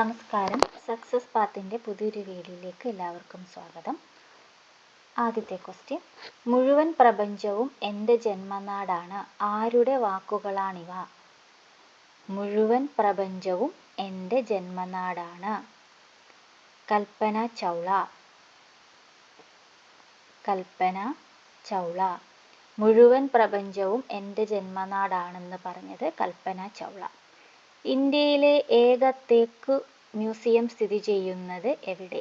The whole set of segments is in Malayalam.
നമസ്കാരം. സക്സസ് പാത്തിൻ്റെ പുതിയൊരു വീഡിയോയിലേക്ക് എല്ലാവർക്കും സ്വാഗതം. ആദ്യത്തെ ക്വസ്റ്റ്യൻ, മുഴുവൻ പ്രപഞ്ചവും എൻ്റെ ജന്മനാടാണ്. ആരുടെ വാക്കുകളാണിവ? മുഴുവൻ പ്രപഞ്ചവും എൻ്റെ ജന്മനാടാണ്. കൽപ്പന ചൗള. കൽപ്പന ചൗള. മുഴുവൻ പ്രപഞ്ചവും എൻ്റെ ജന്മനാടാണെന്ന് പറഞ്ഞത് കൽപ്പന ചൗള. ഇന്ത്യയിലെ ഏക തേക്ക് മ്യൂസിയം സ്ഥിതി ചെയ്യുന്നത് എവിടെ?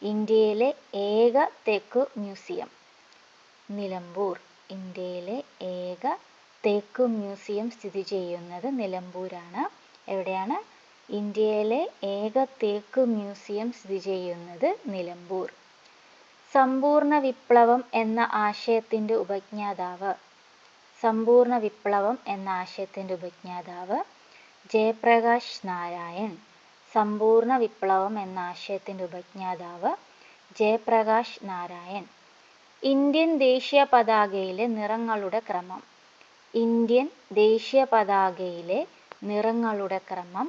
ഇന്ത്യയിലെ ഏക തേക്ക് മ്യൂസിയം നിലമ്പൂർ. ഇന്ത്യയിലെ ഏക തേക്ക് മ്യൂസിയം സ്ഥിതി ചെയ്യുന്നത് നിലമ്പൂരാണ്. എവിടെയാണ്? ഇന്ത്യയിലെ ഏക തേക്ക് മ്യൂസിയം സ്ഥിതി ചെയ്യുന്നത് നിലമ്പൂർ. സമ്പൂർണ്ണ വിപ്ലവം എന്ന ആശയത്തിൻ്റെ ഉപജ്ഞാതാവ്. സമ്പൂർണ്ണ വിപ്ലവം എന്ന ആശയത്തിൻ്റെ ഉപജ്ഞാതാവ് ജയപ്രകാശ് നാരായൺ. സമ്പൂർണ്ണ വിപ്ലവം എന്ന ആശയത്തിൻ്റെ ഉപജ്ഞാതാവ് ജയപ്രകാശ് നാരായൺ. ഇന്ത്യൻ ദേശീയ പതാകയിലെ നിറങ്ങളുടെ ക്രമം. ഇന്ത്യൻ ദേശീയ പതാകയിലെ നിറങ്ങളുടെ ക്രമം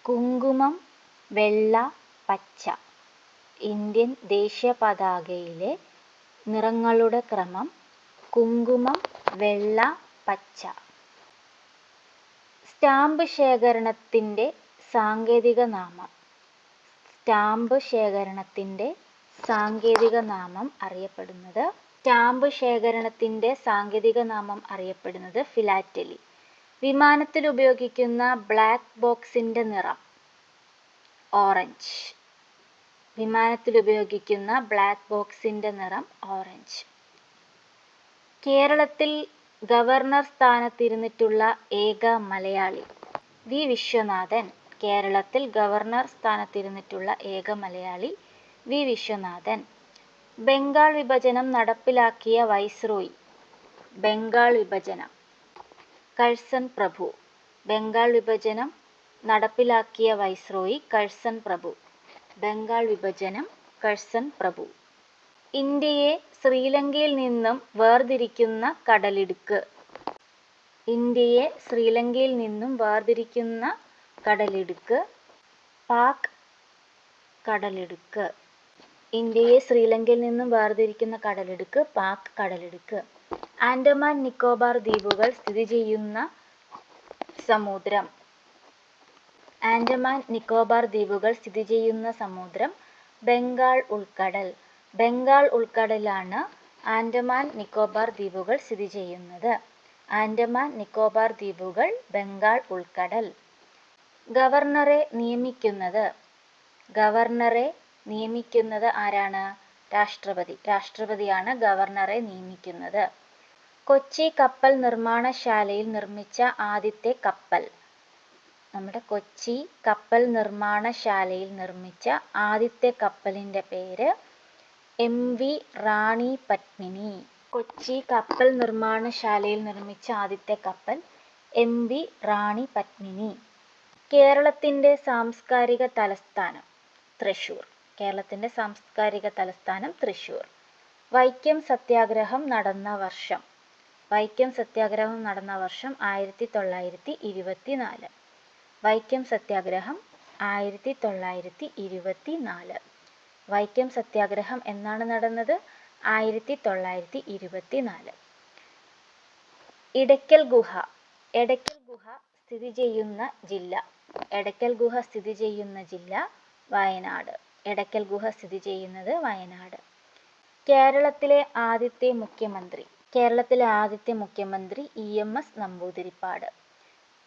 കുങ്കുമം, വെള്ള, പച്ച. ഇന്ത്യൻ ദേശീയ പതാകയിലെ നിറങ്ങളുടെ ക്രമം കുങ്കുമം, വെള്ള, പച്ച. സ്റ്റാമ്പ് ശേഖരണത്തിൻ്റെ സാങ്കേതിക നാമം. സ്റ്റാമ്പ് ശേഖരണത്തിൻ്റെ സാങ്കേതിക നാമം അറിയപ്പെടുന്നത് സ്റ്റാമ്പ് ശേഖരണത്തിൻ്റെ സാങ്കേതിക നാമം അറിയപ്പെടുന്നത് ഫിലാറ്റലി. വിമാനത്തിൽ ഉപയോഗിക്കുന്ന ബ്ലാക്ക് ബോക്സിൻ്റെ നിറം ഓറഞ്ച്. വിമാനത്തിൽ ഉപയോഗിക്കുന്ന ബ്ലാക്ക് ബോക്സിൻ്റെ നിറം ഓറഞ്ച്. കേരളത്തിൽ ഗവർണർ സ്ഥാനത്തിരുന്നിട്ടുള്ള ഏക മലയാളി വി. വിശ്വനാഥൻ. കേരളത്തിൽ ഗവർണർ സ്ഥാനത്തിരുന്നിട്ടുള്ള ഏക മലയാളി വി. വിശ്വനാഥൻ. ബംഗാൾ വിഭജനം നടപ്പിലാക്കിയ വൈസ്രോയി. ബംഗാൾ വിഭജനം കഴ്സൺ പ്രഭു. ബംഗാൾ വിഭജനം നടപ്പിലാക്കിയ വൈസ്രോയി കഴ്സൺ പ്രഭു. ബംഗാൾ വിഭജനം കഴ്സൺ പ്രഭു. ഇന്ത്യയെ ശ്രീലങ്കയിൽ നിന്നും വേർതിരിക്കുന്ന കടലിടുക്ക്. ഇന്ത്യയെ ശ്രീലങ്കയിൽ നിന്നും വേർതിരിക്കുന്ന കടലിടുക്ക് പാക് കടലിടുക്ക്. ഇന്ത്യയെ ശ്രീലങ്കയിൽ നിന്നും വേർതിരിക്കുന്ന കടലിടുക്ക് പാക് കടലിടുക്ക്. ആൻഡമാൻ നിക്കോബാർ ദ്വീപുകൾ സ്ഥിതി ചെയ്യുന്ന സമുദ്രം. ആൻഡമാൻ നിക്കോബാർ ദ്വീപുകൾ സ്ഥിതി ചെയ്യുന്ന സമുദ്രം ബംഗാൾ ഉൾക്കടൽ. ബംഗാൾ ഉൾക്കടലാണ് ആൻഡമാൻ നിക്കോബാർ ദ്വീപുകൾ സ്ഥിതി ചെയ്യുന്നത്. ആൻഡമാൻ നിക്കോബാർ ദ്വീപുകൾ ബംഗാൾ ഉൾക്കടൽ. ഗവർണറെ നിയമിക്കുന്നത്. ഗവർണറെ നിയമിക്കുന്നത് ആരാണ്? രാഷ്ട്രപതി. രാഷ്ട്രപതിയാണ് ഗവർണറെ നിയമിക്കുന്നത്. കൊച്ചി കപ്പൽ നിർമ്മാണശാലയിൽ നിർമ്മിച്ച ആദ്യത്തെ കപ്പൽ. നമ്മുടെ കൊച്ചി കപ്പൽ നിർമ്മാണശാലയിൽ നിർമ്മിച്ച ആദ്യത്തെ കപ്പലിൻ്റെ പേര് MV റാണി പത്മിനി. കൊച്ചി കപ്പൽ നിർമ്മാണശാലയിൽ നിർമ്മിച്ച ആദ്യത്തെ കപ്പൽ MV റാണി പത്മിനി. കേരളത്തിൻ്റെ സാംസ്കാരിക തലസ്ഥാനം തൃശ്ശൂർ. കേരളത്തിൻ്റെ സാംസ്കാരിക തലസ്ഥാനം തൃശ്ശൂർ. വൈക്കം സത്യാഗ്രഹം നടന്ന വർഷം. വൈക്കം സത്യാഗ്രഹം നടന്ന വർഷം 1924. വൈക്കം സത്യാഗ്രഹം 1924. വൈക്കം സത്യാഗ്രഹം എന്നാണ് നടന്നത്? 1924. ഇടയ്ക്കൽ ഗുഹ. എടയ്ക്കൽ ഗുഹ സ്ഥിതി ചെയ്യുന്ന ജില്ല. എടയ്ക്കൽ ഗുഹ സ്ഥിതി ചെയ്യുന്ന ജില്ല വയനാട്. എടയ്ക്കൽ ഗുഹ സ്ഥിതി ചെയ്യുന്നത് വയനാട്. കേരളത്തിലെ ആദ്യത്തെ മുഖ്യമന്ത്രി. കേരളത്തിലെ ആദ്യത്തെ മുഖ്യമന്ത്രി EMS നമ്പൂതിരിപ്പാട്.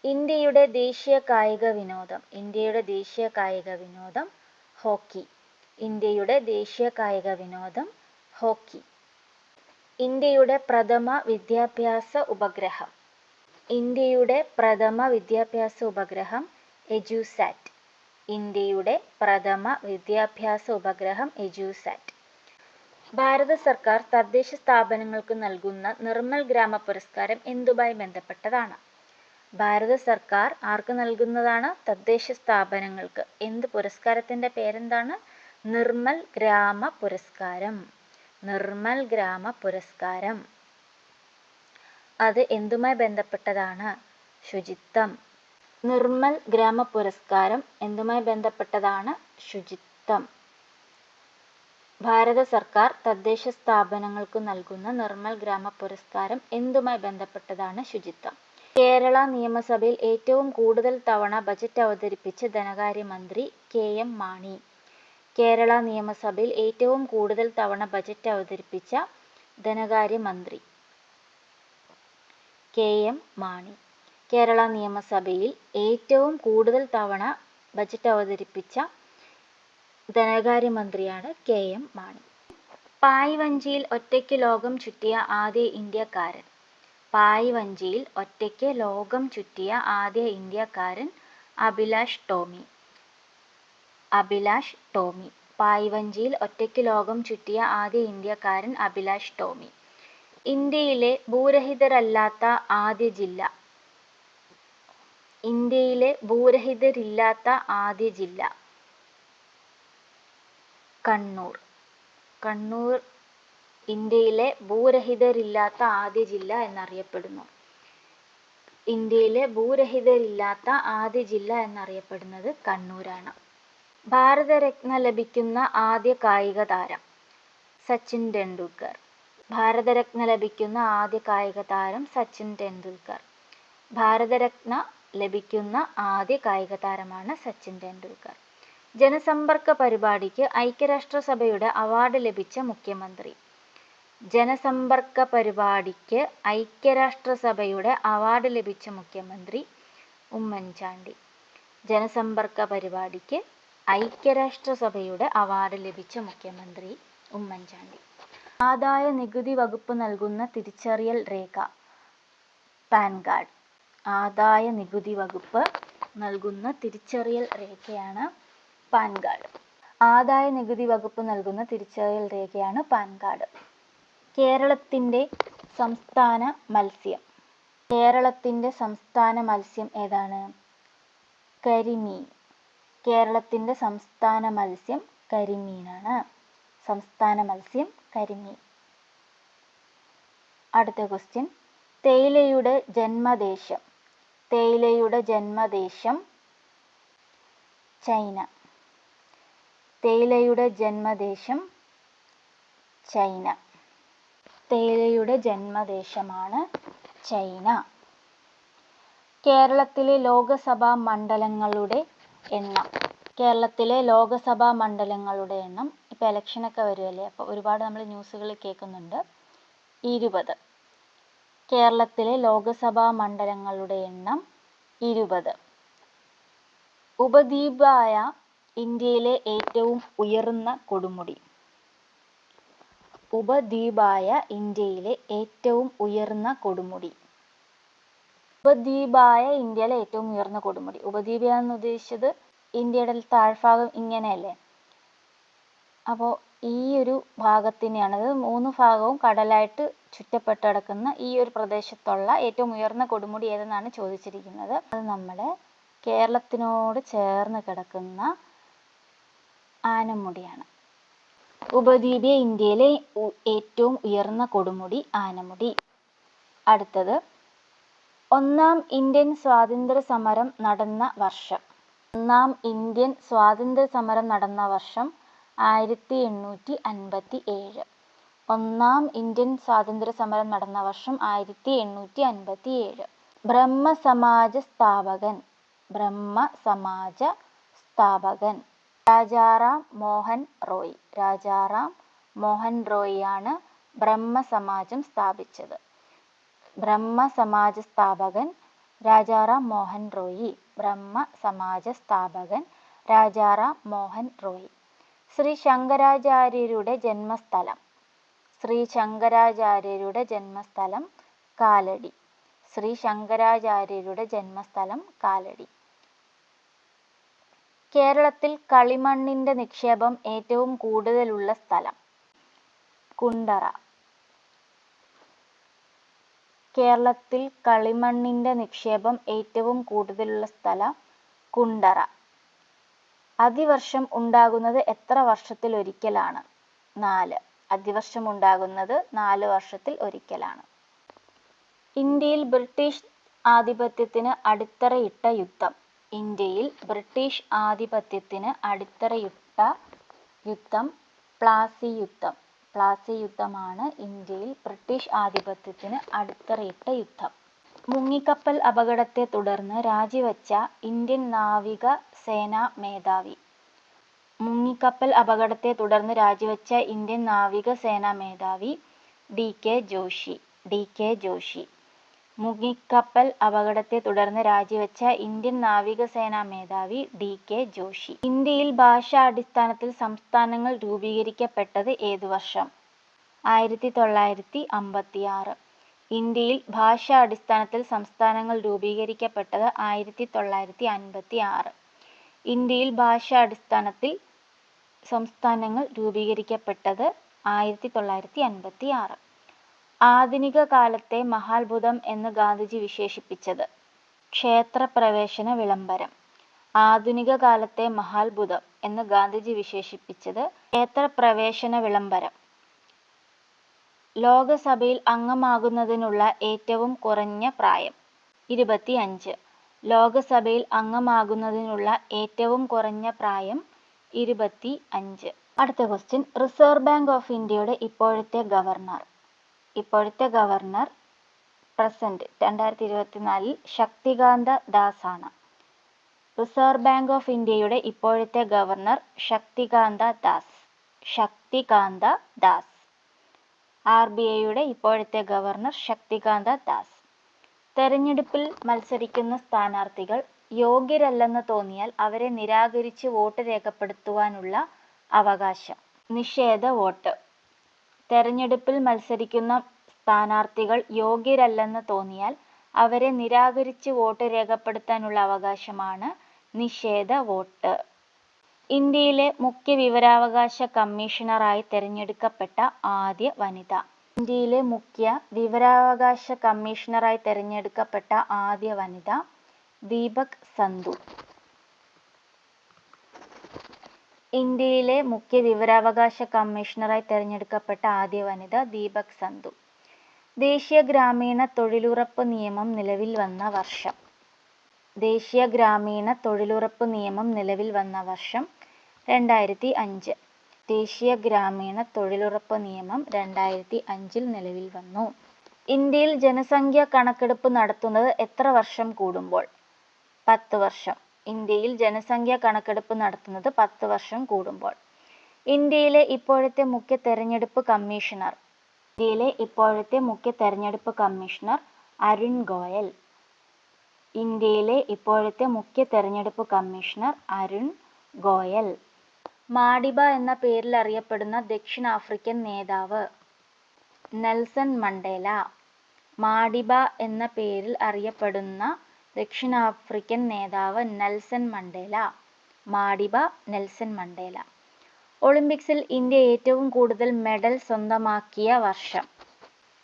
ഇന്ത്യയുടെ ദേശീയ കായിക വിനോദം. ഇന്ത്യയുടെ ദേശീയ കായിക വിനോദം ഹോക്കി. ഇന്ത്യയുടെ ദേശീയ കായിക വിനോദം ഹോക്കി. ഇന്ത്യയുടെ പ്രഥമ വിദ്യാഭ്യാസ ഉപഗ്രഹം. ഇന്ത്യയുടെ പ്രഥമ വിദ്യാഭ്യാസ ഉപഗ്രഹം എജുസാറ്റ്. ഇന്ത്യയുടെ പ്രഥമ വിദ്യാഭ്യാസ ഉപഗ്രഹം എജുസാറ്റ്. ഭാരത സർക്കാർ തദ്ദേശ സ്ഥാപനങ്ങൾക്ക് നൽകുന്ന നിർമ്മൽ ഗ്രാമ പുരസ്കാരം എന്തുമായി ബന്ധപ്പെട്ടതാണ്? ഭാരത സർക്കാർ ആർക്ക് നൽകുന്നതാണ്? തദ്ദേശ സ്ഥാപനങ്ങൾക്ക്. എന്ത് പുരസ്കാരത്തിൻ്റെ പേരെന്താണ്? നിർമ്മൽ ഗ്രാമ പുരസ്കാരം. നിർമ്മൽ ഗ്രാമ പുരസ്കാരം. അത് എന്തുമായി ബന്ധപ്പെട്ടതാണ്? ശുചിത്വം. നിർമ്മൽ ഗ്രാമ പുരസ്കാരം എന്തുമായി ബന്ധപ്പെട്ടതാണ്? ശുചിത്വം. ഭാരത സർക്കാർ തദ്ദേശ സ്ഥാപനങ്ങൾക്ക് നൽകുന്ന നിർമ്മൽ ഗ്രാമ പുരസ്കാരം എന്തുമായി ബന്ധപ്പെട്ടതാണ്? ശുചിത്വം. കേരള നിയമസഭയിൽ ഏറ്റവും കൂടുതൽ തവണ ബജറ്റ് അവതരിപ്പിച്ച ധനകാര്യമന്ത്രി കെ.എം. മാണി. കേരള നിയമസഭയിൽ ഏറ്റവും കൂടുതൽ തവണ ബജറ്റ് അവതരിപ്പിച്ച ധനകാര്യമന്ത്രി കെ.എം. മാണി. കേരള നിയമസഭയിൽ ഏറ്റവും കൂടുതൽ തവണ ബജറ്റ് അവതരിപ്പിച്ച ധനകാര്യമന്ത്രിയാണ് കെ.എം. മാണി. പായ് വഞ്ചിയിൽ ഒറ്റയ്ക്ക് ലോകം ചുറ്റിയ ആദ്യ ഇന്ത്യക്കാരൻ. പായ് വഞ്ചിയിൽ ഒറ്റയ്ക്ക് ലോകം ചുറ്റിയ ആദ്യ ഇന്ത്യക്കാരൻ അഭിലാഷ് ടോമി. അഭിലാഷ് ടോമി. പായ് വഞ്ചിയിൽ ഒറ്റയ്ക്ക് ലോകം ചുറ്റിയ ആദ്യ ഇന്ത്യക്കാരൻ അഭിലാഷ് ടോമി. ഇന്ത്യയിലെ ഭൂരഹിതരല്ലാത്ത ആദ്യ ജില്ല. ഇന്ത്യയിലെ ഭൂരഹിതരില്ലാത്ത ആദ്യ ജില്ല കണ്ണൂർ. കണ്ണൂർ ഇന്ത്യയിലെ ഭൂരഹിതരില്ലാത്ത ആദ്യ ജില്ല എന്നറിയപ്പെടുന്നു. ഇന്ത്യയിലെ ഭൂരഹിതരില്ലാത്ത ആദ്യ ജില്ല എന്നറിയപ്പെടുന്നത് കണ്ണൂരാണ്. ഭാരതരത്ന ലഭിക്കുന്ന ആദ്യ കായിക താരം സച്ചിൻ ടെണ്ടുൽക്കർ. ഭാരതരത്ന ലഭിക്കുന്ന ആദ്യ കായിക താരം സച്ചിൻ ടെണ്ടുൽക്കർ. ഭാരതരത്ന ലഭിക്കുന്ന ആദ്യ കായിക താരമാണ് സച്ചിൻ ടെണ്ടുൽക്കർ. ജനസമ്പർക്ക പരിപാടിക്ക് ഐക്യരാഷ്ട്രസഭയുടെ അവാർഡ് ലഭിച്ച മുഖ്യമന്ത്രി. ജനസമ്പർക്ക പരിപാടിക്ക് ഐക്യരാഷ്ട്രസഭയുടെ അവാർഡ് ലഭിച്ച മുഖ്യമന്ത്രി ഉമ്മൻചാണ്ടി. ജനസമ്പർക്ക പരിപാടിക്ക് ഐക്യരാഷ്ട്രസഭയുടെ അവാർഡ് ലഭിച്ച മുഖ്യമന്ത്രി ഉമ്മൻചാണ്ടി. ആദായ നികുതി വകുപ്പ് നൽകുന്ന തിരിച്ചറിയൽ രേഖ പാൻ കാർഡ്. ആദായ നികുതി വകുപ്പ് നൽകുന്ന തിരിച്ചറിയൽ രേഖയാണ് പാൻ കാർഡ്. ആദായ നികുതി വകുപ്പ് നൽകുന്ന തിരിച്ചറിയൽ രേഖയാണ് പാൻ കാർഡ്. കേരളത്തിൻ്റെ സംസ്ഥാന മത്സ്യം. കേരളത്തിൻ്റെ സംസ്ഥാന മത്സ്യം ഏതാണ്? കരിമീൻ. കേരളത്തിൻ്റെ സംസ്ഥാന മത്സ്യം കരിമീനാണ്. സംസ്ഥാന മത്സ്യം കരിമീൻ. അടുത്ത ക്വസ്റ്റ്യൻ. തേയിലയുടെ ജന്മദേശം. തേയിലയുടെ ജന്മദേശം ചൈന. തേയിലയുടെ ജന്മദേശം ചൈന. തേയിലയുടെ ജന്മദേശമാണ് ചൈന. കേരളത്തിലെ ലോകസഭാ മണ്ഡലങ്ങളുടെ എണ്ണം. കേരളത്തിലെ ലോകസഭാ മണ്ഡലങ്ങളുടെ എണ്ണം. ഇപ്പോൾ ഇലക്ഷനൊക്കെ വരുമല്ലേ, അപ്പോൾ ഒരുപാട് നമ്മൾ ന്യൂസുകളിൽ കേൾക്കുന്നുണ്ട്. 20. കേരളത്തിലെ ലോകസഭാ മണ്ഡലങ്ങളുടെ എണ്ണം 20. ഉപദ്വീപായ ഇന്ത്യയിലെ ഏറ്റവും ഉയർന്ന കൊടുമുടി. ഉപദ്വീപായ ഇന്ത്യയിലെ ഏറ്റവും ഉയർന്ന കൊടുമുടി. ഉപദ്വീപായ ഇന്ത്യയിലെ ഏറ്റവും ഉയർന്ന കൊടുമുടി. ഉപദ്വീപ് എന്ന് ഉദ്ദേശിച്ചത് ഇന്ത്യയുടെ താഴ്ഭാഗം ഇങ്ങനെയല്ലേ, അപ്പോൾ ഈ ഒരു ഭാഗത്തിനെയാണ്, അത് 3 ഭാഗവും കടലായിട്ട് ചുറ്റപ്പെട്ട് കിടക്കുന്ന ഈ ഒരു പ്രദേശത്തുള്ള ഏറ്റവും ഉയർന്ന കൊടുമുടി ഏതെന്നാണ് ചോദിച്ചിരിക്കുന്നത്. അത് നമ്മുടെ കേരളത്തിനോട് ചേർന്ന് കിടക്കുന്ന ആനമുടിയാണ്. ഉപദ്വീപീയ ഇന്ത്യയിലെ ഏറ്റവും ഉയർന്ന കൊടുമുടി ആനമുടി. അടുത്തത്, ഒന്നാം ഇന്ത്യൻ സ്വാതന്ത്ര്യ സമരം നടന്ന വർഷം. ഒന്നാം ഇന്ത്യൻ സ്വാതന്ത്ര്യ സമരം നടന്ന വർഷം 1857. ഒന്നാം ഇന്ത്യൻ സ്വാതന്ത്ര്യ സമരം നടന്ന വർഷം 1857. ബ്രഹ്മസമാജ സ്ഥാപകൻ. ബ്രഹ്മസമാജ സ്ഥാപകൻ രാജാറാം മോഹൻ റോയ്. രാജാറാം മോഹൻ റോയിയാണ് ബ്രഹ്മസമാജം സ്ഥാപിച്ചത്. ബ്രഹ്മസമാജ സ്ഥാപകൻ രാജാറാം മോഹൻ റോയി. ബ്രഹ്മസമാജ സ്ഥാപകൻ രാജാറാം മോഹൻ റോയി. ശ്രീ ശങ്കരാചാര്യരുടെ ജന്മസ്ഥലം. ശ്രീ ശങ്കരാചാര്യരുടെ ജന്മസ്ഥലം കാലടി. ശ്രീ ശങ്കരാചാര്യരുടെ ജന്മസ്ഥലം കാലടി. കേരളത്തിൽ കളിമണ്ണിൻ്റെ നിക്ഷേപം ഏറ്റവും കൂടുതലുള്ള സ്ഥലം കുണ്ടറ. കേരളത്തിൽ കളിമണ്ണിൻ്റെ നിക്ഷേപം ഏറ്റവും കൂടുതലുള്ള സ്ഥലം കുണ്ടറ. അതിവർഷം ഉണ്ടാകുന്നത് എത്ര വർഷത്തിൽ ഒരിക്കലാണ്? 4. അതിവർഷം ഉണ്ടാകുന്നത് 4 വർഷത്തിൽ ഒരിക്കലാണ്. ഇന്ത്യയിൽ ബ്രിട്ടീഷ് ആധിപത്യത്തിന് അടിത്തറയിട്ട യുദ്ധം. ഇന്ത്യയിൽ ബ്രിട്ടീഷ് ആധിപത്യത്തിന് അടിത്തറയിട്ട യുദ്ധം പ്ലാസി യുദ്ധം. പ്ലാസി യുദ്ധമാണ് ഇന്ത്യയിൽ ബ്രിട്ടീഷ് ആധിപത്യത്തിന് അടിത്തറയിട്ട യുദ്ധം. മുങ്ങിക്കപ്പൽ അപകടത്തെ തുടർന്ന് രാജിവെച്ച ഇന്ത്യൻ നാവിക സേനാ മേധാവി. മുങ്ങിക്കപ്പൽ അപകടത്തെ തുടർന്ന് രാജിവെച്ച ഇന്ത്യൻ നാവിക സേനാ മേധാവി DK ജോഷി. DK ജോഷി. മുങ്ങിക്കപ്പൽ അപകടത്തെ തുടർന്ന് രാജിവെച്ച ഇന്ത്യൻ നാവികസേനാ മേധാവി DK ജോഷി. ഇന്ത്യയിൽ ഭാഷാടിസ്ഥാനത്തിൽ സംസ്ഥാനങ്ങൾ രൂപീകരിക്കപ്പെട്ടത് ഏതു വർഷം? 1956. ഇന്ത്യയിൽ ഭാഷാടിസ്ഥാനത്തിൽ സംസ്ഥാനങ്ങൾ രൂപീകരിക്കപ്പെട്ടത് 1956. ഇന്ത്യയിൽ ഭാഷാടിസ്ഥാനത്തിൽ സംസ്ഥാനങ്ങൾ രൂപീകരിക്കപ്പെട്ടത് 1956. ആധുനിക കാലത്തെ മഹാത്ഭുതം എന്ന് ഗാന്ധിജി വിശേഷിപ്പിച്ചത്? ക്ഷേത്രപ്രവേശന വിളംബരം. ആധുനിക കാലത്തെ മഹാത്ഭുതം എന്ന് ഗാന്ധിജി വിശേഷിപ്പിച്ചത് ക്ഷേത്രപ്രവേശന വിളംബരം. ലോകസഭയിൽ അംഗമാകുന്നതിനുള്ള ഏറ്റവും കുറഞ്ഞ പ്രായം? 25. ലോകസഭയിൽ അംഗമാകുന്നതിനുള്ള ഏറ്റവും കുറഞ്ഞ പ്രായം 25. അടുത്ത ക്വസ്റ്റ്യൻ. റിസർവ് ബാങ്ക് ഓഫ് ഇന്ത്യയുടെ ഇപ്പോഴത്തെ ഗവർണർ. ഇപ്പോഴത്തെ ഗവർണർ പ്രസന്റ് 2024 ശക്തികാന്ത ദാസ് ആണ്. റിസർവ് ബാങ്ക് ഓഫ് ഇന്ത്യയുടെ ഇപ്പോഴത്തെ ഗവർണർ ശക്തികാന്ത ദാസ്. ശക്തികാന്ത ദാസ്. RBIയുടെ ഇപ്പോഴത്തെ ഗവർണർ ശക്തികാന്ത ദാസ്. തെരഞ്ഞെടുപ്പിൽ മത്സരിക്കുന്ന സ്ഥാനാർത്ഥികൾ യോഗ്യരല്ലെന്ന് തോന്നിയാൽ അവരെ നിരാകരിച്ച് വോട്ട് രേഖപ്പെടുത്തുവാനുള്ള അവകാശം. നിഷേധ വോട്ട്. തെരഞ്ഞെടുപ്പിൽ മത്സരിക്കുന്ന സ്ഥാനാർത്ഥികൾ യോഗ്യരല്ലെന്ന് തോന്നിയാൽ അവരെ നിരാകരിച്ച് വോട്ട് രേഖപ്പെടുത്താനുള്ള അവകാശമാണ് നിഷേധ വോട്ട്. ഇന്ത്യയിലെ മുഖ്യ വിവരാവകാശ കമ്മീഷണറായി തെരഞ്ഞെടുക്കപ്പെട്ട ആദ്യ വനിത. ഇന്ത്യയിലെ മുഖ്യ വിവരാവകാശ കമ്മീഷണറായി തെരഞ്ഞെടുക്കപ്പെട്ട ആദ്യ വനിത ദീപക് സന്ധു. ഇന്ത്യയിലെ മുഖ്യ വിവരാവകാശ കമ്മീഷണറായി തെരഞ്ഞെടുക്കപ്പെട്ട ആദ്യ വനിത ദീപക് സന്ധു. ദേശീയ ഗ്രാമീണ തൊഴിലുറപ്പ് നിയമം നിലവിൽ വന്ന വർഷം? ദേശീയ ഗ്രാമീണ തൊഴിലുറപ്പ് നിയമം നിലവിൽ വന്ന വർഷം 2005. ദേശീയ ഗ്രാമീണ തൊഴിലുറപ്പ് നിയമം 2005 നിലവിൽ വന്നു. ഇന്ത്യയിൽ ജനസംഖ്യ കണക്കെടുപ്പ് നടത്തുന്നത് എത്ര വർഷം കൂടുമ്പോൾ? 10 വർഷം. ഇന്ത്യയിൽ ജനസംഖ്യ കണക്കെടുപ്പ് നടത്തുന്നത് 10 വർഷം കൂടുമ്പോൾ. ഇന്ത്യയിലെ ഇപ്പോഴത്തെ മുഖ്യ തെരഞ്ഞെടുപ്പ് കമ്മീഷണർ. ഇന്ത്യയിലെ ഇപ്പോഴത്തെ മുഖ്യ തെരഞ്ഞെടുപ്പ് കമ്മീഷണർ അരുൺ ഗോയൽ. ഇന്ത്യയിലെ ഇപ്പോഴത്തെ മുഖ്യ തെരഞ്ഞെടുപ്പ് കമ്മീഷണർ അരുൺ ഗോയൽ. മാഡിബ എന്ന പേരിൽ അറിയപ്പെടുന്ന ദക്ഷിണാഫ്രിക്കൻ നേതാവ്? Nelson Mandela. മാഡിബ എന്ന പേരിൽ അറിയപ്പെടുന്ന ദക്ഷിണാഫ്രിക്കൻ നേതാവ് Nelson Mandela. Madiba Nelson Mandela. ഒളിമ്പിക്സിൽ ഇന്ത്യ ഏറ്റവും കൂടുതൽ മെഡൽ സ്വന്തമാക്കിയ വർഷം?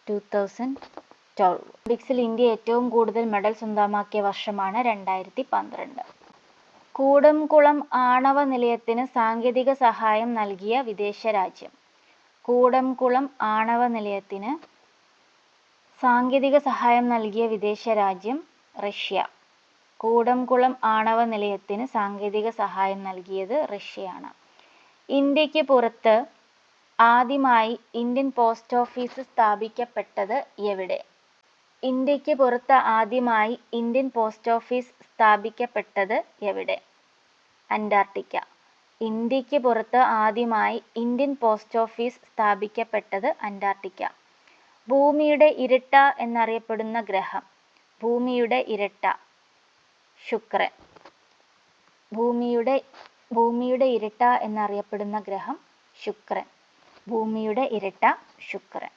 2012. ഒളിമ്പിക്സിൽ ഇന്ത്യ ഏറ്റവും കൂടുതൽ മെഡൽ സ്വന്തമാക്കിയ വർഷമാണ് 2012. കൂടംകുളം ആണവ നിലയത്തിന് സാങ്കേതിക സഹായം നൽകിയ വിദേശ രാജ്യം? കൂടംകുളം ആണവ നിലയത്തിന് സാങ്കേതിക സഹായം നൽകിയ വിദേശ രാജ്യം റഷ്യ. കൂടംകുളം ആണവ നിലയത്തിന് സാങ്കേതിക സഹായം നൽകിയത് റഷ്യയാണ്. ഇന്ത്യക്ക് പുറത്ത് ആദ്യമായി ഇന്ത്യൻ പോസ്റ്റ് ഓഫീസ് സ്ഥാപിക്കപ്പെട്ടത് എവിടെ? ഇന്ത്യക്ക് പുറത്ത് ആദ്യമായി ഇന്ത്യൻ പോസ്റ്റ് ഓഫീസ് സ്ഥാപിക്കപ്പെട്ടത് എവിടെ? അന്റാർട്ടിക്ക. ഇന്ത്യക്ക് പുറത്ത് ആദ്യമായി ഇന്ത്യൻ പോസ്റ്റ് ഓഫീസ് സ്ഥാപിക്കപ്പെട്ടത് അന്റാർട്ടിക്ക. ഭൂമിയുടെ ഇരട്ട എന്നറിയപ്പെടുന്ന ഗ്രഹം? ഭൂമിയുടെ ഇരട്ട ശുക്രൻ. ഭൂമിയുടെ ഇരട്ട എന്നറിയപ്പെടുന്ന ഗ്രഹം ശുക്രൻ. ഭൂമിയുടെ ഇരട്ട ശുക്രൻ.